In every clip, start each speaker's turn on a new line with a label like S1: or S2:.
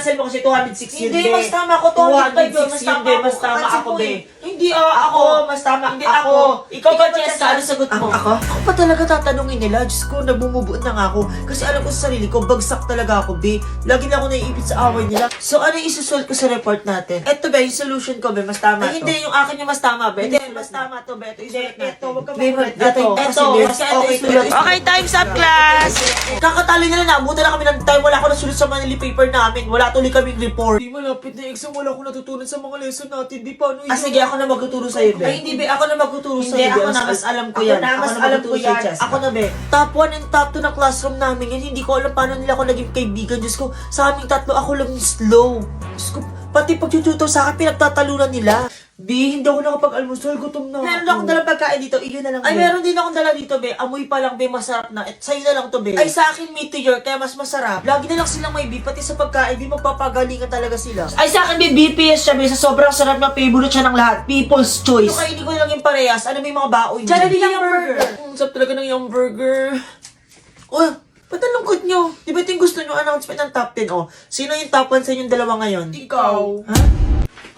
S1: kinancel mo kasi 206 yun,
S2: Hindi,
S1: be.
S2: mas tama ako, 205 yun. Mas
S1: 206 yun,
S2: tama
S1: be.
S2: ako.
S1: Mas tama
S2: Kapansin
S1: ako,
S2: ko
S1: be.
S2: eh. Hindi, ako. Mas tama. Hindi, ako.
S1: Ikaw ba,
S2: Cheska?
S1: Cheska?
S2: Ano sagot mo?
S1: Ako? Ako pa talaga tatanungin nila. Diyos ko, nabumubuan na nga ako. Kasi alam ko sa sarili ko, bagsak talaga ako, be. Lagi na ako naiipit sa away nila. So, ano yung isusulat ko sa report natin? Eto, be, yung solution ko, be, mas tama
S2: Ay,
S1: to.
S2: hindi, yung akin yung mas tama, be.
S1: Hindi, mas tama to, be. Ito, isulat natin.
S2: Ito, wag ka
S1: Be,
S2: makulit.
S1: ito,
S2: Ito,
S1: kasi
S2: okay,
S1: isulat.
S2: okay,
S1: time's up, class! Kakatalo nila na, abutan na kami ng time. Wala ako nasulat sa Manila paper namin. Wala tuloy kaming report. Di malapit na exam, wala akong natutunan sa mga lesson natin. Di paano yun?
S2: Sige, ako na magtuturo sa'yo, be.
S1: Ay, hindi, be. Ako na magtuturo
S2: Hindi,
S1: sa'yo, be.
S2: ako na.
S1: Mas alam ko
S2: Ako
S1: yan.
S2: na, mas
S1: na
S2: alam ko
S1: magtuturo sa'yo,
S2: yan.
S1: Chess.
S2: Ako na, be.
S1: Top 1 and top 2 na classroom namin yan. Hindi ko alam paano nila ako naging kaibigan. Diyos ko, sa aming tatlo, ako lang yung slow. Diyos ko, pati pag-tutor sa akin, pinagtatalunan nila. B, hindi ako nakapag-almusal. Gutom na
S2: Meron akong dalang pagkain dito. Iyon na lang,
S1: Ay,
S2: be.
S1: meron din akong dala dito, be. Amoy pa lang, be. Masarap na. Sa'yo na lang to, be.
S2: Ay, sa akin, meteor, kaya mas masarap.
S1: Lagi na lang silang may beef. Pati sa pagkain, di magpapagalingan talaga sila.
S2: Ay, sa akin, be, BPS siya, be. Sa sobrang sarap na favorite siya ng lahat. People's
S1: Ito
S2: choice.
S1: kainin ko lang yung parehas. Ano may mga baoy niyo?
S2: Jollibee yung burger.
S1: Sarap talaga ng yung burger. Oh, ba't ang lungkot nyo? Di ba ito yung gusto nyo announcement ng top 10? Oh, sino yung top 1 sa inyong dalawa ngayon?
S2: Ikaw.
S1: Ha?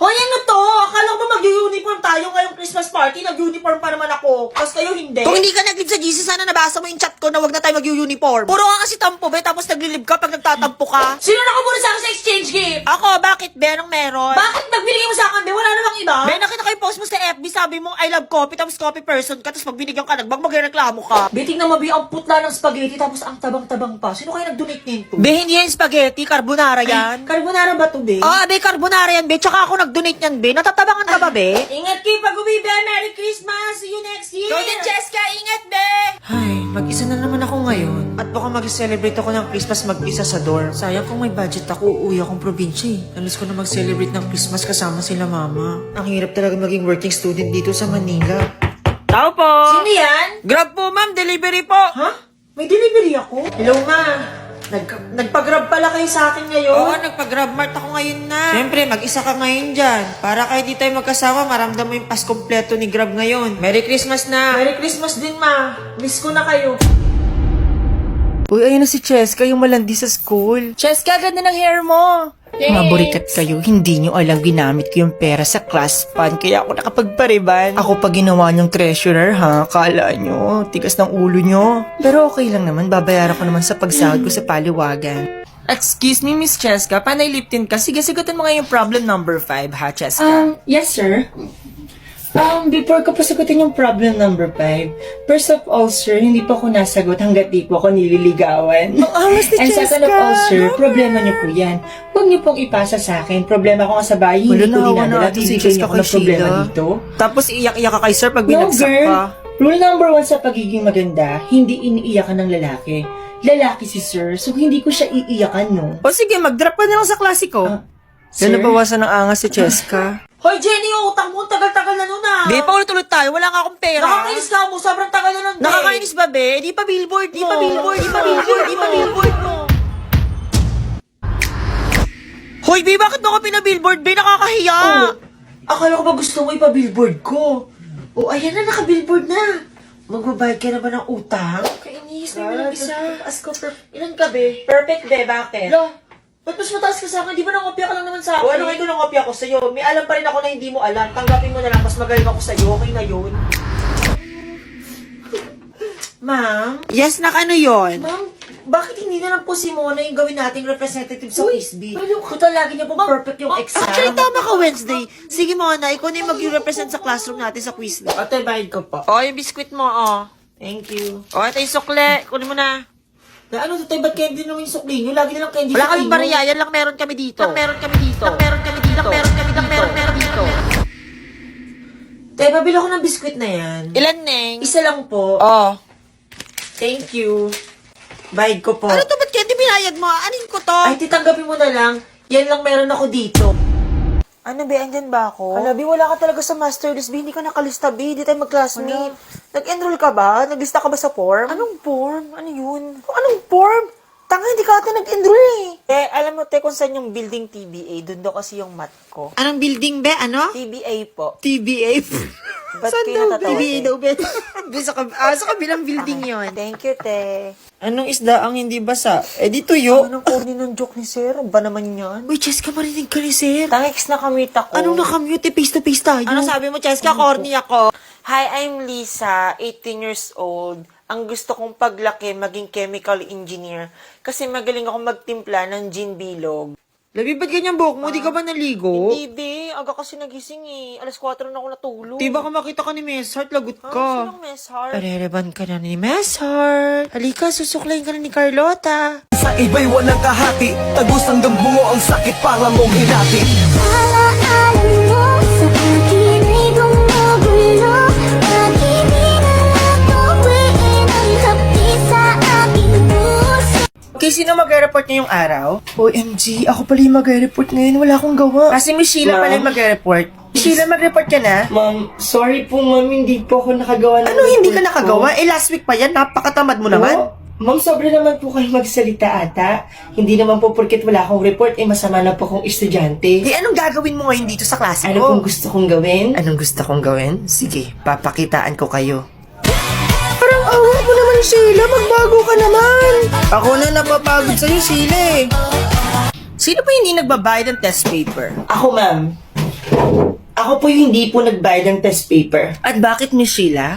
S2: Hoy, ano to? Akala ko ba mag-uniform tayo ngayong Christmas party? Nag-uniform pa naman ako. Tapos kayo hindi.
S3: Kung hindi ka nag-leave sa GC, sana nabasa mo yung chat ko na wag na tayo mag-uniform. Puro ka kasi tampo, be, tapos nag-leave ka pag nagtatampo ka.
S2: Sino nakabura sa akin sa exchange gift?
S3: Ako, bakit, be? Anong meron?
S2: Bakit nagbili mo sa akin, be? Wala namang iba?
S3: Be, nakita ko yung post mo sa FB, sabi mo, I love coffee, tapos coffee person ka, tapos pag binigyan ka, magreklamo ka.
S2: Biting na mabi ang putla ng spaghetti tapos ang tabang-tabang pa. Sino kaya nag-donate nito?
S3: Be, hindi yan spaghetti, carbonara yan.
S2: Carbonara ba to, be?
S3: Ah, be, carbonara yan, be. Tsaka ako nag-donate yan, be. Natatabangan ka ba, be?
S2: Ingat kayo pag-uwi, be. Merry Christmas! See you next year!
S3: Ikaw din, Cheska, ingat, be!
S1: Ay, mag-isa na naman ako ngayon. At baka mag-celebrate ako ng Christmas mag-isa sa dorm. Sayang kung may budget ako, uuwi akong probinsya eh. Alas ko na mag-celebrate ng Christmas kasama sila mama. Ang hirap talaga maging working student dito sa Manila.
S3: Tao po!
S2: Sino yan?
S3: Grab po, ma'am. Delivery po.
S2: Ha? May delivery ako? Hello, ma. Nagpag-grab pala kayo sa akin ngayon?
S1: Oo, nagpa-grab mart ako ngayon na. Siyempre, mag-isa ka ngayon dyan. Para kahit di tayo magkasama, maramdam mo yung pas kompleto ni Grab ngayon. Merry Christmas na!
S2: Merry Christmas din, ma. Miss ko na kayo.
S1: Uy, ayun na si Cheska, yung malandi sa school.
S3: Cheska, ganda ng hair mo.
S4: Mga burikat kayo, hindi nyo alam ginamit ko yung pera sa class fund kaya ako nakapagpariban. Ako pa ginawa nyong treasurer ha, kala nyo, tigas ng ulo nyo. Pero okay lang naman, babayaran ko naman sa pagsahod ko sa paliwagan.
S3: Excuse me, Miss Cheska. Panay liptin ka. Sige, sigutin mo nga yung problem number 5, ha, Cheska?
S4: Yes sir. Before ko pa sagutin yung problem number 5, first of all sir, hindi pa ako nasagot hanggat di ko ako nililigawan.
S3: angas ni
S4: And second of
S3: Cheska.
S4: all sir, problema niyo po yan. Huwag niyo pong ipasa sa akin. Problema ko nga sa bahay, hindi ko dinadala. Bibigyan niyo ako ng problema dito.
S3: Tapos iiyak-iyak ka kay sir pag
S4: No
S3: binagsak
S4: girl,
S3: ka.
S4: rule number 1 sa pagiging maganda, hindi iniiyakan ng lalaki. Lalaki si sir, so hindi ko siya iiyakan, no?
S3: O sige, mag-drop ka na lang sa klasiko.
S4: Sir?
S1: nabawasan ng angas si Cheska.
S2: Hoy, Jenny, yung utang mo, ang tagal-tagal na nun, ah.
S3: Be, paulit-ulit tayo. Wala nga akong pera.
S2: Nakakainis ka mo, sobrang tagal na nun, be.
S3: Nakakainis ba, be? Di pa billboard, di pa
S2: No.
S3: billboard, di pa billboard, di pa billboard mo. Hoy, be, bakit mo ka pinabillboard, be? Nakakahiya.
S2: Oh, akala ko ba gusto mo ipa-billboard ko? Oh, ayan na, naka-billboard na. Magbabayad ka na ba ng utang? Kainis, may walang isa. Ask ko, ilan ka, be? Perfect, be, bakit? Lo, ba't mas mataas ka sa akin? Di ba nangopya ka lang naman sa akin?
S1: O ano kayo kung nangopya ko sa'yo? May alam pa rin ako na hindi mo alam. Tanggapin mo na lang, mas magaling ako sa'yo. Okay na yun.
S2: Ma'am?
S3: Yes, nakano yon?
S2: Ma'am, bakit hindi na lang po si Mona yung gawin nating representative sa Quizbee?
S1: ano
S2: Total, lagi niya po perfect yung exam.
S3: Actually, tama ka Wednesday. Sige mo na, ikaw na yung mag-represent sa classroom natin sa quiz.
S1: Ate, bayad ko pa.
S3: O, yung biskwit mo, o.
S1: Thank you.
S3: O, ito yung sukle. Kunin mo na.
S1: Na ano, Tatay, ba't candy naman yung sukli nyo? Lagi na lang candy
S3: Wala
S1: sukli
S3: kaming
S1: nyo.
S3: bariya, yan lang meron kami dito. Lang meron kami dito. Lang meron kami dito. Lang meron kami dito. Lang meron dito.
S2: Te, pabili ko ng biskwit na yan.
S3: Ilan, Neng?
S2: Isa lang po.
S3: Oh.
S2: Thank you. Bayad ko po.
S3: Ano to? Ba't candy binayad mo? Anin ko to?
S2: Ay, titanggapin mo na lang. Yan lang meron ako dito.
S3: Ano, be? Andyan ba ako?
S2: Hala, Bi, wala ka talaga sa master list, Bi. Hindi ka nakalista, Bi. Hindi tayo mag-classmate. Nag-enroll ka ba? Naglista ka ba sa form?
S3: Anong form? Ano yun?
S2: Anong form?
S3: Tanga, hindi ka ata nag-enroll eh. Alam mo, te, kung saan yung building TBA, doon daw kasi yung mat ko.
S1: Anong building, be? Ano?
S3: TBA po.
S1: TBA.
S3: Ba't
S1: Saan
S3: kayo
S1: daw,
S3: natatawa,
S1: TBA
S3: te?
S1: daw, be? Sa kabilang building yon.
S3: Thank you, te.
S1: Anong isda ang hindi basa? Eh, di tuyo.
S3: Ano corny ng joke ni sir? Ba naman yan?
S1: Uy, Cheska, marinig ka ni sir.
S3: Tangix na kamit ako.
S1: Anong nakamute? Face to face tayo.
S3: Ano sabi mo, Cheska? Corny ako. Hi, I'm Lisa, 18 years old. Ang gusto kong paglaki, maging chemical engineer. Kasi magaling ako magtimpla ng gin bilog.
S1: Labi, ba't ganyan buhok mo? Di ka ba naligo?
S3: Hindi, be. Aga kasi nagising eh. Alas 4 na ako natulog.
S1: Di ba ka makita ka ni Miss Heart? Lagot
S3: Ah,
S1: ka.
S3: sinong mess heart?
S1: Parereban ka na ni Miss Heart. Halika, susuklayin ka na ni Carlota.
S5: Sa iba'y walang kahati, tagos hanggang bungo ang sakit para mong hinati.
S6: Alaala mo sa akin ay gumugulo. Pag-ibig na tuwiin ang kapi sa aking puso.
S4: Okay, sino mag-report ngayong araw? OMG, ako pala yung mag-report ngayon. Wala akong gawa. Kasi Miss Sheila pala yung mag-report. Sheila, mag-report ka na?
S2: Ma'am, sorry po ma'am, hindi po ako nakagawa ng
S4: Ano, hindi ka
S2: report
S4: nakagawa?
S2: ko.
S4: Eh, last week pa yan. Napakatamad mo naman.
S2: Oo. Ma'am, sobra naman po kayo magsalita ata. Hindi naman po porket wala akong report, eh masama na po akong estudyante.
S4: Eh, anong gagawin mo ngayon dito sa klase
S2: Ano
S4: ko?
S2: pong gusto kong gawin?
S4: Anong gusto kong gawin? Sige, papakitaan ko kayo. Parang awa mo naman, Sheila. Magbago ka naman. Ako na napapagod sa'yo, Sheila eh. Sino pa hindi nagbabayad ng test paper?
S2: Ako ma'am. Ako po yung hindi po nagbayad ng test paper.
S4: At bakit, Miss Sheila?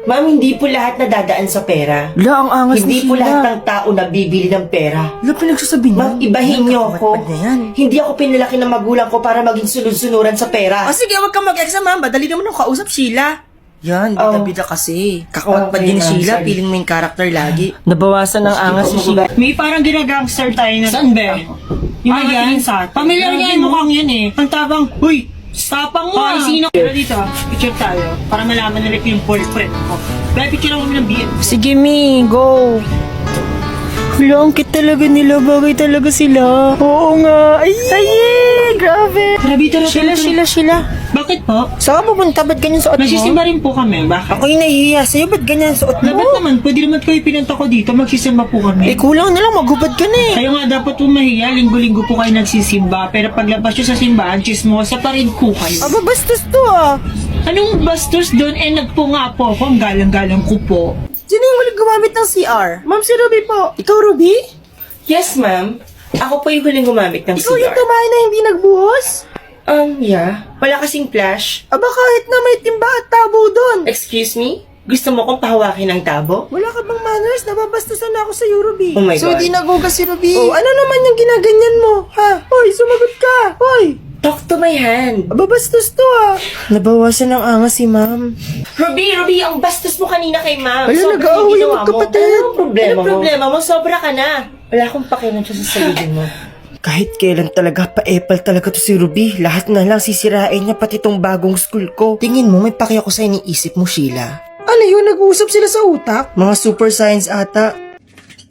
S2: Ma'am, hindi po lahat nadadaan sa pera.
S4: La, ang angas
S2: Hindi po lahat ng tao nabibili ng pera.
S4: La, pinagsasabi niya.
S2: Ma'am, ibahin niyo ako.
S4: Kapatid na yan.
S2: Hindi ako pinalaki ng magulang ko para maging sunod-sunuran sa pera.
S4: O sige, wag kang mag-exam, ma'am. Madali naman ako kausap, Sheila. Yan,
S2: Oh.
S4: bida-bida kasi. Kakawat pa
S2: Okay,
S4: din ni
S2: ma'am,
S4: Sheila,
S2: sorry.
S4: feeling main character lagi.
S7: Nabawasan ng angas si Sheila.
S8: May parang ginagangster tayo na.
S7: Saan ba?
S8: Yung yan? Pamilyar niya yung mukhang yan eh. Ang tabang, huy, tapang mo ah. Sino? Pero dito, picture tayo. Para malaman nila yung boyfriend ko. Kaya picture lang kami ng BM.
S7: Sige, Mi, go. Wala, ang cute talaga nila. Bagay talaga sila. Oo nga. Ay, grabe.
S8: Grabe talaga.
S7: Sheila.
S8: Bakit po?
S4: Saan ka pupunta? Ba't ganyan suot mo?
S8: Nagsisimba rin po kami. Bakit?
S4: Ako yung nahihiya sa'yo. Ba't ganyan suot
S8: Dapat
S4: mo?
S8: naman, pwede naman kayo pinunta ko dito. Magsisimba po
S4: Eh,
S8: kami.
S4: kulang na lang. Maghubad ka na eh.
S8: Kayo nga dapat po mahiya. Linggo-linggo po kayo nagsisimba. Pero paglabas nyo sa simbahan, chismosa pa rin po kayo.
S4: Aba, bastos to ah.
S8: Anong bastos doon? Eh, nagpunga po ako. Ang galang-galang ko po.
S4: Sino yung huling gumamit ng CR? Ma'am, si Ruby po. Ikaw, Ruby?
S2: Yes, ma'am. Ako po yung huling gumamit ng
S4: Ikaw yung
S2: CR.
S4: tumayo na hindi nagbuhos?
S2: Yeah. Wala kasing flash.
S4: Aba, kahit na may timba at tabo doon.
S2: Excuse me? Gusto mo kong pahawakin ng tabo?
S4: Wala ka bang manners? Nababastusan na ako sa Ruby.
S2: Oh my
S4: So,
S2: God.
S4: di nagugas si Ruby. Oh, ano naman yung ginaganyan mo? Ha? Hoy, sumagot ka. Hoy.
S2: Talk to my hand.
S4: Aba, bastos to ah. Nabawasan ng angas si ma'am.
S2: Ruby, ang bastos mo kanina kay ma'am.
S4: Wala,
S2: Sobra
S4: nag-aaway
S2: yung ginawa
S4: yung magkapatid.
S2: mo. Anong problema mo? Sobra ka na. Wala akong pakialam sa sarili mo.
S4: Kahit kailan talaga, pa-epal talaga to si Ruby. Lahat na lang sisirain niya pati tong bagong school ko. Tingin mo, may paki ako sa iniisip mo, Sheila. Ano yun? Nag-uusap sila sa utak? Mga super science ata.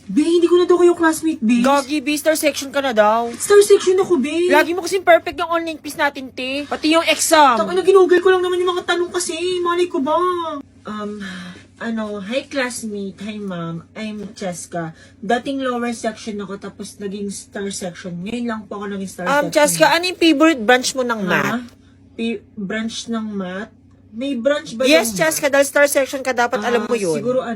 S1: Be, hindi ko na daw kayo classmate, be.
S3: Gagi, B, star section ka na daw.
S1: Star section ako, be.
S3: Lagi mo kasing perfect yung online quiz natin, te. Pati yung exam.
S1: Taka na, ginugol ko lang naman yung mga tanong kasi. Malay ko ba? Hi classmate, hi ma'am, I'm Cheska. Dating lower section ako tapos naging star section. Ngayon lang po ako naging star section.
S3: Cheska, ano yung favorite branch mo ng
S1: Ha?
S3: math?
S1: Branch ng math? May branch ba
S3: Yes,
S1: yung
S3: Cheska, dahil star section ka, dapat alam mo yun.
S1: Siguro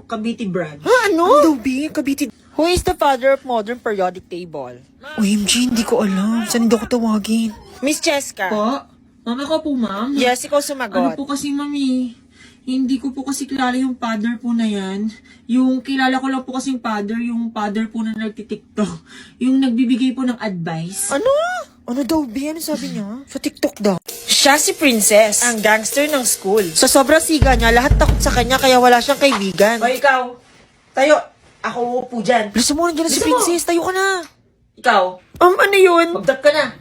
S1: Cavite branch.
S3: Ha, ano? Dubi, Cavite. Who is the father of modern periodic table?
S4: OMG, hindi ko alam. Saan hindi ako tawagin?
S3: Miss Cheska.
S1: Po? Mama ko po, ma'am.
S3: Yes, ikaw
S1: Ano
S3: sumagot.
S1: po kasi, mami? Hindi ko po kasi kilala yung father po na yan. Yung kilala ko lang po kasi yung father po na nagtitiktok. Yung nagbibigay po ng advice.
S3: Ano? Ano daw, B? Ano sabi niya? Sa TikTok daw. Siya si Princess, ang gangster ng school. Sa sobrang siga niya, lahat takot sa kanya kaya wala siyang kaibigan.
S2: O ikaw, tayo. Ako uupo dyan.
S3: Bilisan mo, nandiyan na si
S2: Bilisan mo.
S3: Princess. Tayo ka na.
S2: Ikaw,
S3: Ano yun?
S2: magdap ka na.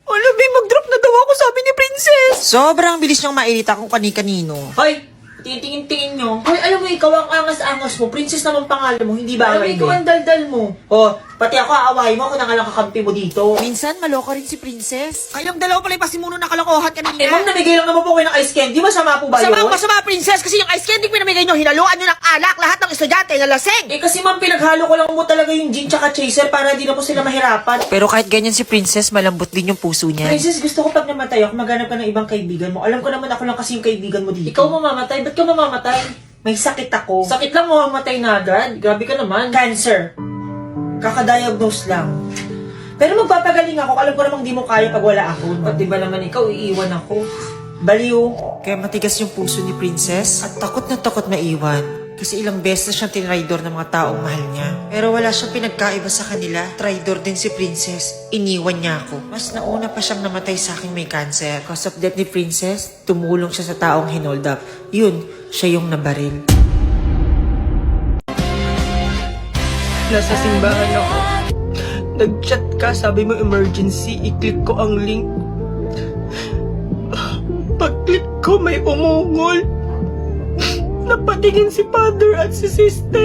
S3: Ano, B? Mag-drop na daw ako, sabi ni Princess. Sobrang bilis niyang mairita kung kani-kanino.
S2: Hoy, tingin-tingin nyo.
S1: Ay, alam mo, ikaw ang angas-angas mo. Princess naman pangalan mo, hindi ba?
S2: Alam mo, ikaw ang daldal mo. Oh, Pati ako, aawayin mo ako na nga lang kakampi mo dito.
S1: Minsan, maloko rin si Princess.
S3: Kayong dalawa pala yung pasimuno na kalokohan kanina.
S2: Eh, ma'am, namigay lang naman po kayo ng ice candy. Masama po ba yun?
S3: Masama, Princess, kasi yung ice candy pinamigay nyo, hinaluan nyo ng alak, lahat ng estudyante na laseng.
S2: Eh, kasi ma'am, pinaghalo ko lang mo talaga yung gin tsaka chaser para di na po sila mahirapan.
S1: Pero kahit ganyan si Princess, malambot din yung puso niya.
S2: Princess, gusto ko pag namatay ako, maghanap ka ng ibang kaibigan mo. Alam ko naman ako lang kasi yung kaibigan mo dito. Ikaw mamamatay? Ba't ka mamamatay? May sakit ako. Sakit lang mo mamatay na agad? Grabe ka naman. Cancer. Kakadiagnose lang. Pero magpapagaling ako. Alam ko namang di mo kaya pag wala ako. At diba naman ikaw, iiwan ako. Baliw.
S1: Kaya matigas yung puso ni Princess at takot na takot maiwan. Kasi ilang beses na siyang tinraidor ng mga taong mahal niya. Pero wala siyang pinagkaiba sa kanila. Traidor din si Princess. Iniwan niya ako. Mas nauna pa siyang namatay sa aking may cancer. Cause of death ni Princess, tumulong siya sa taong hinold up. Yun, siya yung nabaril.
S4: Nasa simbahan ako. Nag-chat ka, sabi mo emergency, i-click ko ang link. Pag-click ko, may umungol. Napatingin si father at si sister.